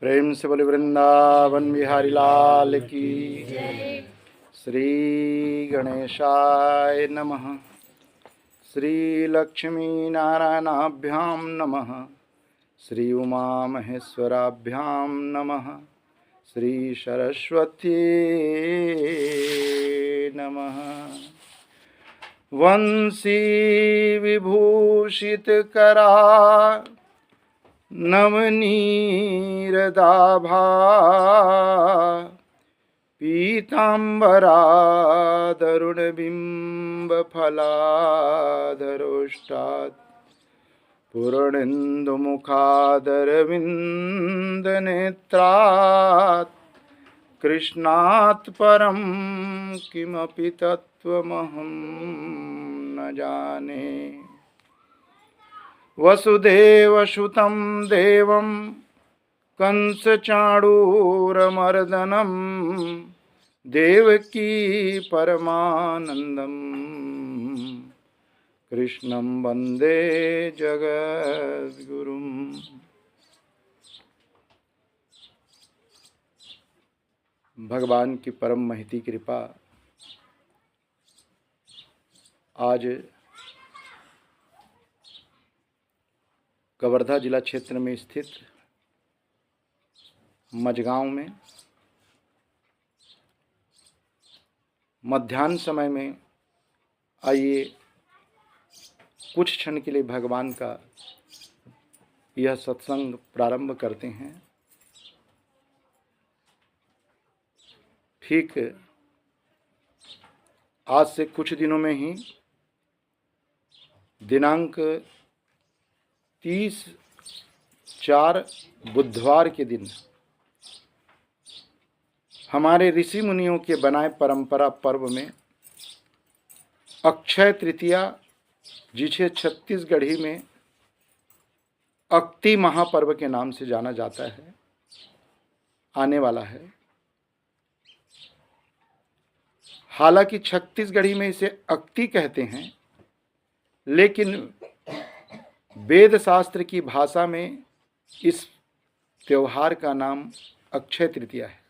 प्रेम से बोले वृंदावन बिहारी लाल की। श्री गणेशाय नमः। श्री लक्ष्मी नारायणाभ्यां नमः। श्री उमा महेश्वराभ्यां नमः। श्री सरस्वती नमः। वंशी विभूषित करा नवनीरदाभा पीतांबरा दरुणबिंबफलाधरोष्टात् पूर्णेन्दुमुखादरविन्दनेत्रात् कृष्णात् परं किमपि तत्त्वमहं न जाने। वसुदेवसुतं देवं कंसचाणूरमर्दनं देवकी परमानन्दं कृष्णं वन्दे जगद्गुरुम्। भगवान की परम महती कृपा आज कवर्धा जिला क्षेत्र में स्थित मझगांव में मध्याह्न समय में आइए कुछ क्षण के लिए भगवान का यह सत्संग प्रारंभ करते हैं। ठीक आज से कुछ दिनों में ही दिनांक 30/4 बुधवार के दिन हमारे ऋषि मुनियों के बनाए परंपरा पर्व में अक्षय तृतीया, जिसे छत्तीसगढ़ी में अक्ति महापर्व के नाम से जाना जाता है, आने वाला है। हालांकि छत्तीसगढ़ी में इसे अक्ति कहते हैं, लेकिन वेद शास्त्र की भाषा में इस त्योहार का नाम अक्षय तृतीया है।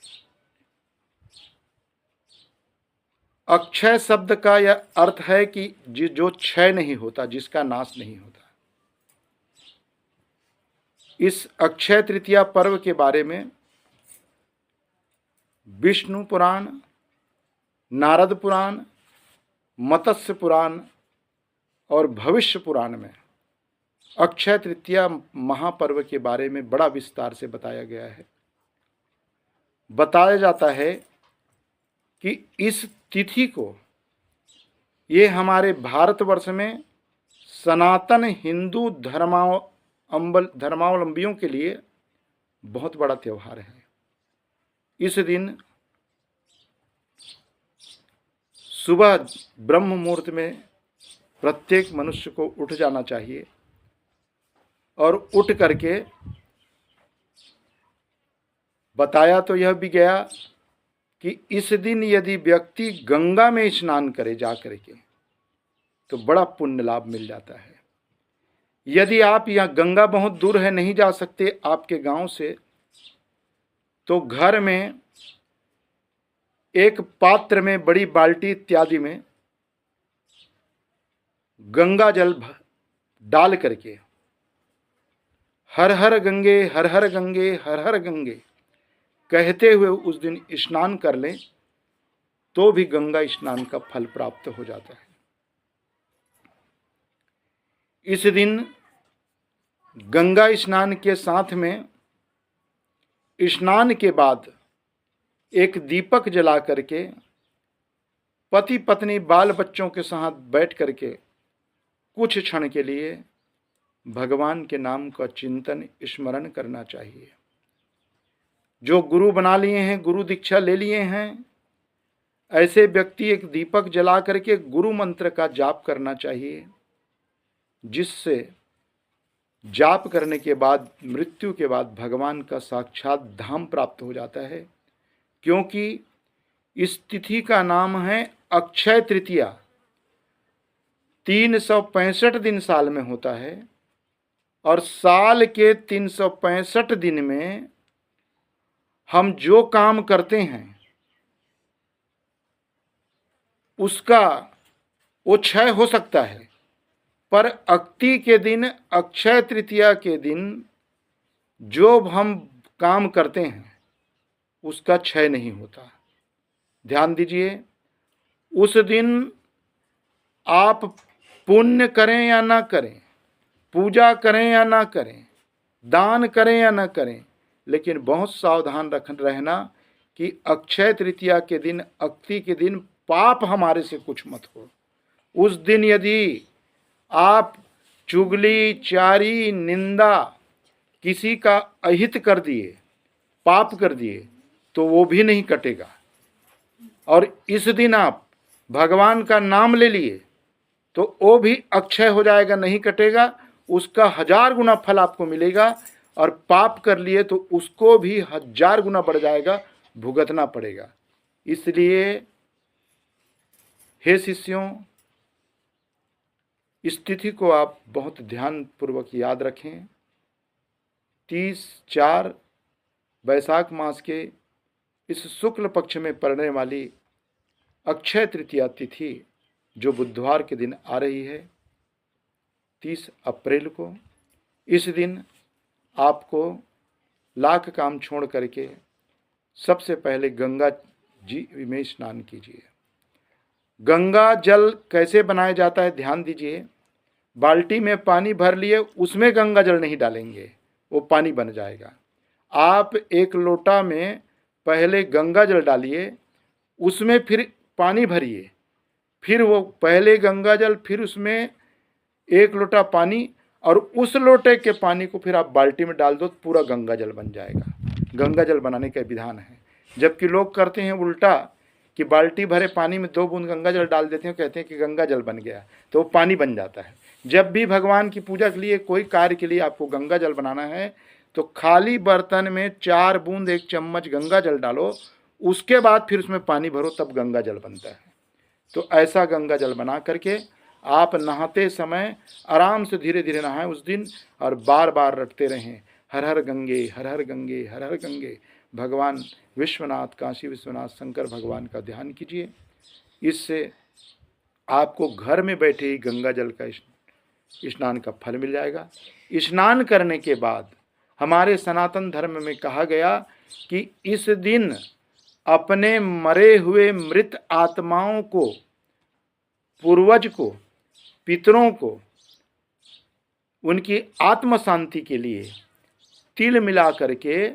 अक्षय शब्द का यह अर्थ है कि जो क्षय नहीं होता, जिसका नाश नहीं होता। इस अक्षय तृतीया पर्व के बारे में विष्णु पुराण, नारद पुराण, मत्स्य पुराण और भविष्य पुराण में अक्षय तृतीया महापर्व के बारे में बड़ा विस्तार से बताया गया है। बताया जाता है कि इस तिथि को, ये हमारे भारतवर्ष में सनातन हिंदू धर्मावलंबियों के लिए बहुत बड़ा त्यौहार है। इस दिन सुबह ब्रह्म मुहूर्त में प्रत्येक मनुष्य को उठ जाना चाहिए और उठ करके बताया तो यह भी गया कि इस दिन यदि व्यक्ति गंगा में स्नान करे जा करके तो बड़ा पुण्य लाभ मिल जाता है। यदि आप यहाँ, गंगा बहुत दूर है, नहीं जा सकते आपके गांव से, तो घर में एक पात्र में, बड़ी बाल्टी इत्यादि में गंगा जल डाल करके हर हर गंगे हर हर गंगे हर हर गंगे कहते हुए उस दिन स्नान कर लें तो भी गंगा स्नान का फल प्राप्त हो जाता है। इस दिन गंगा स्नान के साथ में स्नान के बाद एक दीपक जला करके पति पत्नी बाल बच्चों के साथ बैठ करके कुछ क्षण के लिए भगवान के नाम का चिंतन स्मरण करना चाहिए। जो गुरु बना लिए हैं, गुरु दीक्षा ले लिए हैं, ऐसे व्यक्ति एक दीपक जला करके गुरु मंत्र का जाप करना चाहिए, जिससे जाप करने के बाद, मृत्यु के बाद भगवान का साक्षात धाम प्राप्त हो जाता है। क्योंकि इस तिथि का नाम है अक्षय तृतीया। 365 दिन साल में होता है और साल के 365 दिन में हम जो काम करते हैं उसका वो क्षय हो सकता है, पर अक्ति के दिन, अक्षय तृतीया के दिन जो हम काम करते हैं उसका क्षय नहीं होता। ध्यान दीजिए, उस दिन आप पुण्य करें या ना करें, पूजा करें या ना करें, दान करें या ना करें, लेकिन बहुत सावधान रहना कि अक्षय तृतीया के दिन, अक्ति के दिन पाप हमारे से कुछ मत हो। उस दिन यदि आप चुगली, चारी, निंदा, किसी का अहित कर दिए, पाप कर दिए, तो वो भी नहीं कटेगा। और इस दिन आप भगवान का नाम ले लिए तो वो भी अक्षय हो जाएगा, नहीं कटेगा, उसका 1000 गुना फल आपको मिलेगा। और पाप कर लिए तो उसको भी 1000 गुना बढ़ जाएगा, भुगतना पड़ेगा। इसलिए हे शिष्यों, इस तिथि को आप बहुत ध्यानपूर्वक याद रखें। 30/4 वैशाख मास के इस शुक्ल पक्ष में पड़ने वाली अक्षय तृतीया तिथि जो बुधवार के दिन आ रही है 30 अप्रैल को, इस दिन आपको लाख काम छोड़ करके सबसे पहले गंगा जी में स्नान कीजिए। गंगा जल कैसे बनाया जाता है ध्यान दीजिए। बाल्टी में पानी भर लिए, उसमें गंगा जल नहीं डालेंगे, वो पानी बन जाएगा। आप एक लोटा में पहले गंगा जल डालिए, उसमें फिर पानी भरिए, फिर वो पहले गंगा जल, फिर उसमें 1 लोटा पानी, और उस लोटे के पानी को फिर आप बाल्टी में डाल दो, पूरा गंगा जल बन जाएगा। गंगा जल बनाने का विधान है। जबकि लोग करते हैं उल्टा कि बाल्टी भरे पानी में 2 बूंद गंगा जल डाल देते हैं, कहते हैं कि गंगा जल बन गया, तो वो पानी बन जाता है। जब भी भगवान की पूजा के लिए, कोई कार्य के लिए आपको गंगा जल बनाना है तो खाली बर्तन में 4 बूंद 1 चम्मच गंगा जल डालो, उसके बाद फिर उसमें पानी भरो, तब गंगा जल बनता है। तो ऐसा गंगा जल बना करके आप नहाते समय आराम से धीरे धीरे नहाएं उस दिन, और बार बार रटते रहें, हर हर गंगे, हर हर गंगे, हर हर गंगे। भगवान विश्वनाथ, काशी विश्वनाथ शंकर भगवान का ध्यान कीजिए। इससे आपको घर में बैठे ही गंगा जल का स्नान का फल मिल जाएगा। स्नान करने के बाद हमारे सनातन धर्म में कहा गया कि इस दिन अपने मरे हुए मृत आत्माओं को, पूर्वज को, पितरों को, उनकी आत्म शांति के लिए तिल मिला करके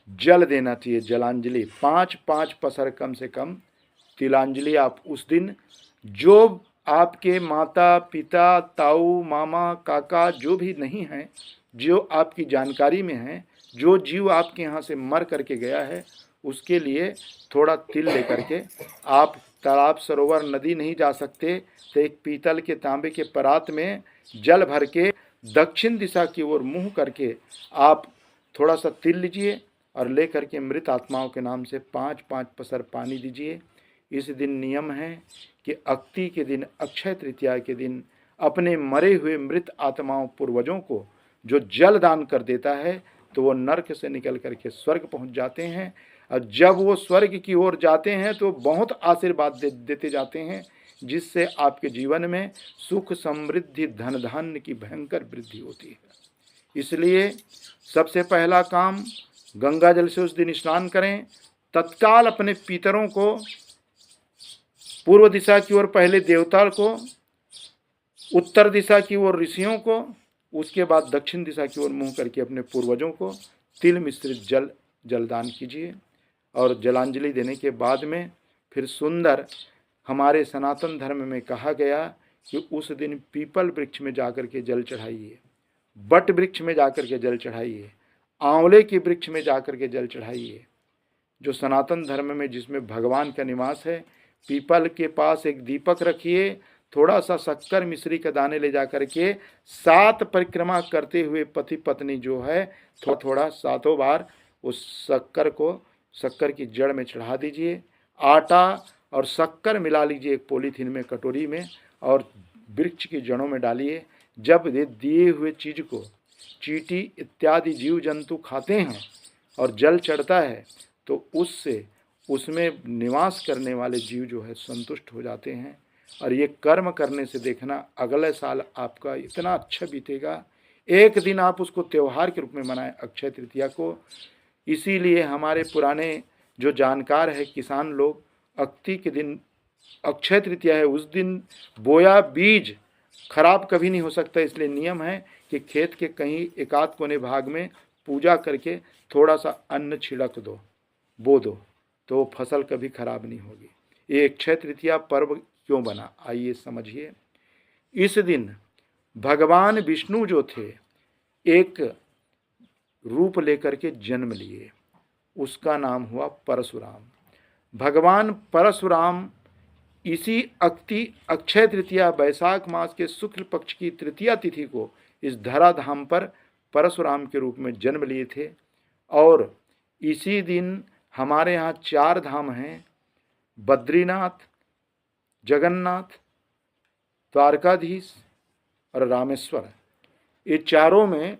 जल देना चाहिए, जलांजलि। 5-5 पसर कम से कम तिलांजलि आप उस दिन, जो आपके माता पिता, ताऊ, मामा, काका जो भी नहीं हैं, जो आपकी जानकारी में हैं, जो जीव आपके यहाँ से मर करके गया है, उसके लिए थोड़ा तिल लेकर के, आप तालाब, सरोवर, नदी नहीं जा सकते तो एक पीतल के, तांबे के परात में जल भर के दक्षिण दिशा की ओर मुँह करके आप थोड़ा सा तिल लीजिए और ले करके मृत आत्माओं के नाम से 5-5 पसर पानी दीजिए। इस दिन नियम है कि अक्ति के दिन, अक्षय तृतीया के दिन अपने मरे हुए मृत आत्माओं, पूर्वजों को जो जल दान कर देता है तो वो नरक से निकल करके स्वर्ग पहुंच जाते हैं। और जब वो स्वर्ग की ओर जाते हैं तो बहुत आशीर्वाद देते जाते हैं, जिससे आपके जीवन में सुख, समृद्धि, धन धान्य की भयंकर वृद्धि होती है। इसलिए सबसे पहला काम, गंगा जल से उस दिन स्नान करें। तत्काल अपने पितरों को, पूर्व दिशा की ओर पहले देवता को, उत्तर दिशा की ओर ऋषियों को, उसके बाद दक्षिण दिशा की ओर मुंह करके अपने पूर्वजों को तिल मिश्रित जलदान कीजिए। और जलांजलि देने के बाद में फिर सुंदर, हमारे सनातन धर्म में कहा गया कि उस दिन पीपल वृक्ष में जाकर के जल चढ़ाइए, बट वृक्ष में जाकर के जल चढ़ाइए, आंवले के वृक्ष में जाकर के जल चढ़ाइए। जो सनातन धर्म में जिसमें भगवान का निवास है, पीपल के पास एक दीपक रखिए, थोड़ा सा शक्कर मिश्री के दाने ले जा कर के 7 परिक्रमा करते हुए पति पत्नी जो है, थोड़ा थोड़ा 7 बार उस शक्कर की जड़ में चढ़ा दीजिए। आटा और शक्कर मिला लीजिए एक पॉलीथीन में, कटोरी में, और वृक्ष की जड़ों में डालिए। जब ये दिए हुए चीज को चींटी इत्यादि जीव जंतु खाते हैं और जल चढ़ता है तो उससे उसमें निवास करने वाले जीव जो है संतुष्ट हो जाते हैं। और ये कर्म करने से देखना अगले साल आपका इतना अच्छा बीतेगा। एक दिन आप उसको त्यौहार के रूप में मनाएं अक्षय तृतीया को। इसीलिए हमारे पुराने जो जानकार है किसान लोग, अक्ति के दिन अक्षय तृतीया है, उस दिन बोया बीज खराब कभी नहीं हो सकता। इसलिए नियम है कि खेत के कहीं एकाध कोने भाग में पूजा करके थोड़ा सा अन्न छिड़क दो, बो दो, तो फसल कभी खराब नहीं होगी। ये अक्षय तृतीया पर्व क्यों बना, आइए समझिए। इस दिन भगवान विष्णु जो थे एक रूप लेकर के जन्म लिए, उसका नाम हुआ परशुराम। भगवान परशुराम इसी अक्षय तृतीया वैशाख मास के शुक्ल पक्ष की तृतीया तिथि को इस धराधाम पर परशुराम के रूप में जन्म लिए थे। और इसी दिन हमारे यहाँ 4 धाम हैं, बद्रीनाथ, जगन्नाथ, द्वारकाधीश और रामेश्वर। ये चारों में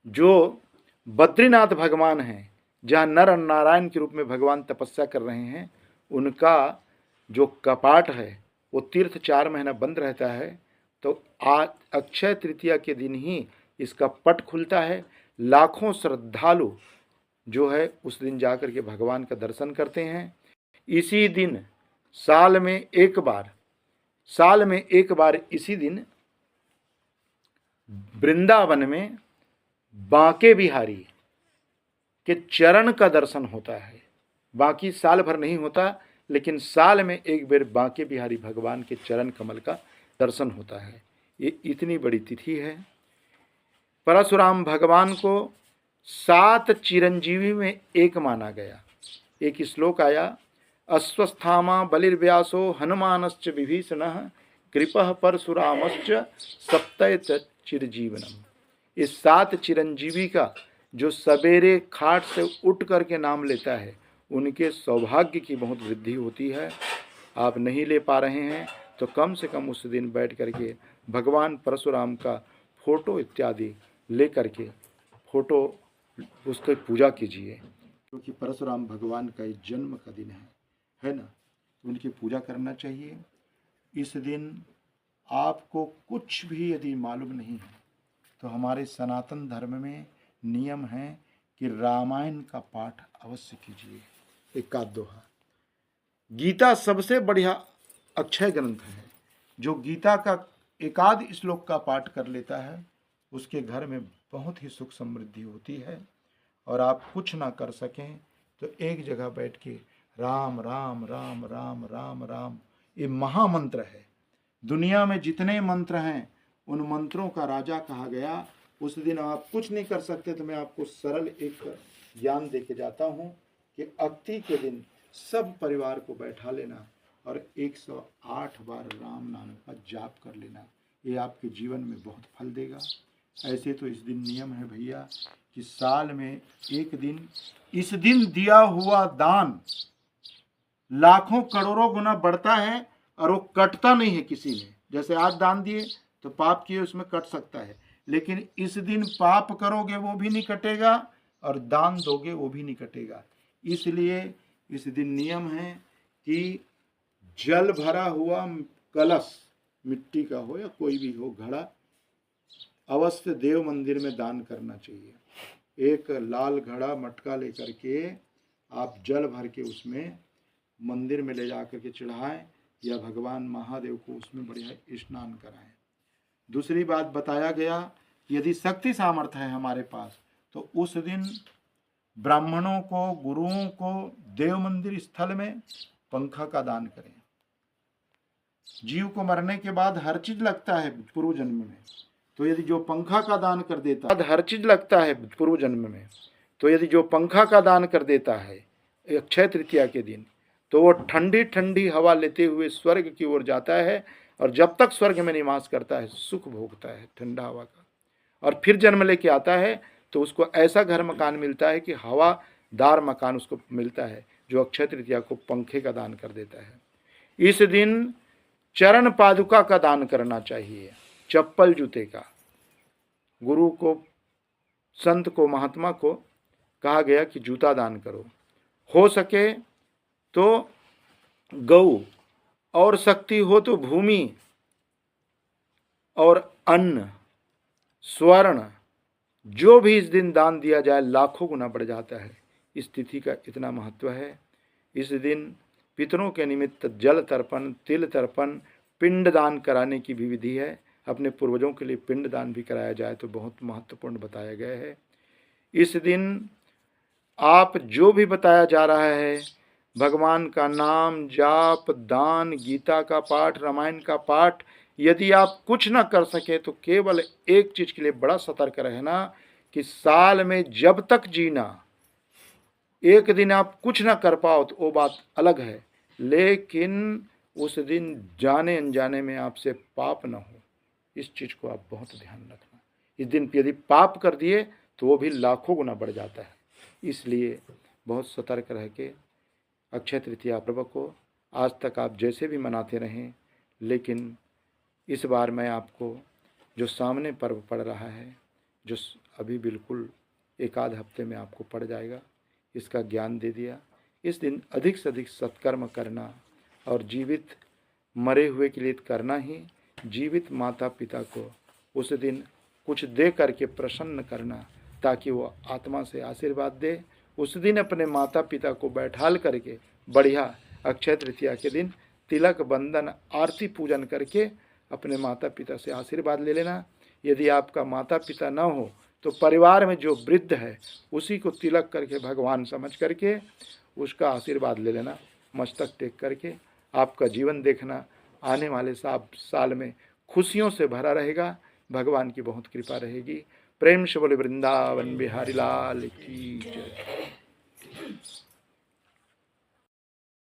जो बद्रीनाथ भगवान हैं, जहाँ नर नारायण के रूप में भगवान तपस्या कर रहे हैं, उनका जो कपाट है वो तीर्थ 4 महीना बंद रहता है। तो आज अक्षय तृतीया के दिन ही इसका पट खुलता है। लाखों श्रद्धालु जो है उस दिन जाकर के भगवान का दर्शन करते हैं। इसी दिन साल में एक बार इसी दिन वृंदावन में बांके बिहारी के चरण का दर्शन होता है। बाकी साल भर नहीं होता, लेकिन साल में एक बार बांके बिहारी भगवान के चरण कमल का दर्शन होता है। ये इतनी बड़ी तिथि है। परशुराम भगवान को 7 चिरंजीवी में एक माना गया। एक श्लोक आया, अश्वस्थामा बलिर्व्यासो हनुमानश्च विभीषणः कृपः परशुरामश्च सप्तैत चिरजीवनम। इस 7 चिरंजीवी का जो सवेरे खाट से उठ करके नाम लेता है, उनके सौभाग्य की बहुत वृद्धि होती है। आप नहीं ले पा रहे हैं तो कम से कम उस दिन बैठ करके भगवान परशुराम का फोटो इत्यादि ले करके फोटो उसकी पूजा कीजिए, क्योंकि परशुराम भगवान का एक जन्म का दिन है ना, तो उनकी पूजा करना चाहिए। इस दिन आपको कुछ भी यदि मालूम नहीं है तो हमारे सनातन धर्म में नियम है कि रामायण का पाठ अवश्य कीजिए, एकाध दोहा। गीता सबसे बढ़िया अक्षय ग्रंथ है। जो गीता का एकाध श्लोक का पाठ कर लेता है उसके घर में बहुत ही सुख समृद्धि होती है। और आप कुछ ना कर सकें तो एक जगह बैठ के राम राम राम राम राम राम, ये महामंत्र है। दुनिया में जितने मंत्र हैं उन मंत्रों का राजा कहा गया। उस दिन आप कुछ नहीं कर सकते तो मैं आपको सरल एक ज्ञान दे के जाता हूँ कि अक्ति के दिन सब परिवार को बैठा लेना और 108 बार राम नाम का जाप कर लेना। ये आपके जीवन में बहुत फल देगा। ऐसे तो इस दिन नियम है भैया कि साल में एक दिन, इस दिन दिया हुआ दान लाखों करोड़ों गुना बढ़ता है और वो कटता नहीं है किसी में। जैसे आज दान दिए तो पाप किए उसमें कट सकता है, लेकिन इस दिन पाप करोगे वो भी नहीं कटेगा और दान दोगे वो भी नहीं कटेगा। इसलिए इस दिन नियम है कि जल भरा हुआ कलश, मिट्टी का हो या कोई भी हो घड़ा, अवश्य देव मंदिर में दान करना चाहिए। एक लाल घड़ा मटका लेकर के आप जल भर के उसमें मंदिर में ले जा कर के चढ़ाएं या भगवान महादेव को उसमें बढ़िया स्नान कराएं। दूसरी बात बताया गया, यदि शक्ति सामर्थ्य है हमारे पास तो उस दिन ब्राह्मणों को, गुरुओं को देव मंदिर स्थल में पंखा का दान करें। जीव को मरने के बाद हर चीज लगता है पूर्व जन्म में, तो यदि जो पंखा का दान कर देता है, हर चीज लगता है पूर्व जन्म में, तो यदि जो पंखा का दान कर देता है अक्षय तृतीया के दिन, तो वो ठंडी ठंडी हवा लेते हुए स्वर्ग की ओर जाता है और जब तक स्वर्ग में निवास करता है सुख भोगता है ठंडा हवा का। और फिर जन्म लेके आता है तो उसको ऐसा घर मकान मिलता है कि हवादार मकान उसको मिलता है, जो अक्षय तृतीया को पंखे का दान कर देता है। इस दिन चरण पादुका का दान करना चाहिए, चप्पल जूते का। गुरु को, संत को, महात्मा को कहा गया कि जूता दान करो। हो सके तो गौ, और शक्ति हो तो भूमि और अन्न, स्वर्ण, जो भी इस दिन दान दिया जाए लाखों गुना बढ़ जाता है। इस तिथि का इतना महत्व है। इस दिन पितरों के निमित्त जल तर्पण, तिल तर्पण, पिंड दान कराने की भी विधि है। अपने पूर्वजों के लिए पिंड दान भी कराया जाए तो बहुत महत्वपूर्ण बताया गया है। इस दिन आप जो भी बताया जा रहा है, भगवान का नाम, जाप, दान, गीता का पाठ, रामायण का पाठ, यदि आप कुछ ना कर सके तो केवल एक चीज के लिए बड़ा सतर्क रहना कि साल में जब तक जीना, एक दिन आप कुछ ना कर पाओ तो वो बात अलग है, लेकिन उस दिन जाने अनजाने में आपसे पाप ना हो, इस चीज को आप बहुत ध्यान रखना। इस दिन यदि पाप कर दिए तो वो भी लाखों गुना बढ़ जाता है। इसलिए बहुत सतर्क रह के अक्षय तृतीया पर्व को आज तक आप जैसे भी मनाते रहें, लेकिन इस बार मैं आपको जो सामने पर्व पड़ रहा है, जो अभी बिल्कुल एक आध हफ्ते में आपको पड़ जाएगा, इसका ज्ञान दे दिया। इस दिन अधिक से अधिक सत्कर्म करना और जीवित मरे हुए के लिए करना ही, जीवित माता पिता को उस दिन कुछ दे करके प्रसन्न करना ताकि वो आत्मा से आशीर्वाद दे। उस दिन अपने माता पिता को बैठाल करके बढ़िया अक्षय तृतीया के दिन तिलक, बंधन, आरती पूजन करके अपने माता पिता से आशीर्वाद ले लेना। यदि आपका माता पिता ना हो तो परिवार में जो वृद्ध है उसी को तिलक करके भगवान समझ करके उसका आशीर्वाद ले लेना। मस्तक टेक करके आपका जीवन देखना आने वाले साल में खुशियों से भरा रहेगा। भगवान की बहुत कृपा रहेगी। प्रेम से बोले वृंदावन बिहारी लाल की जय।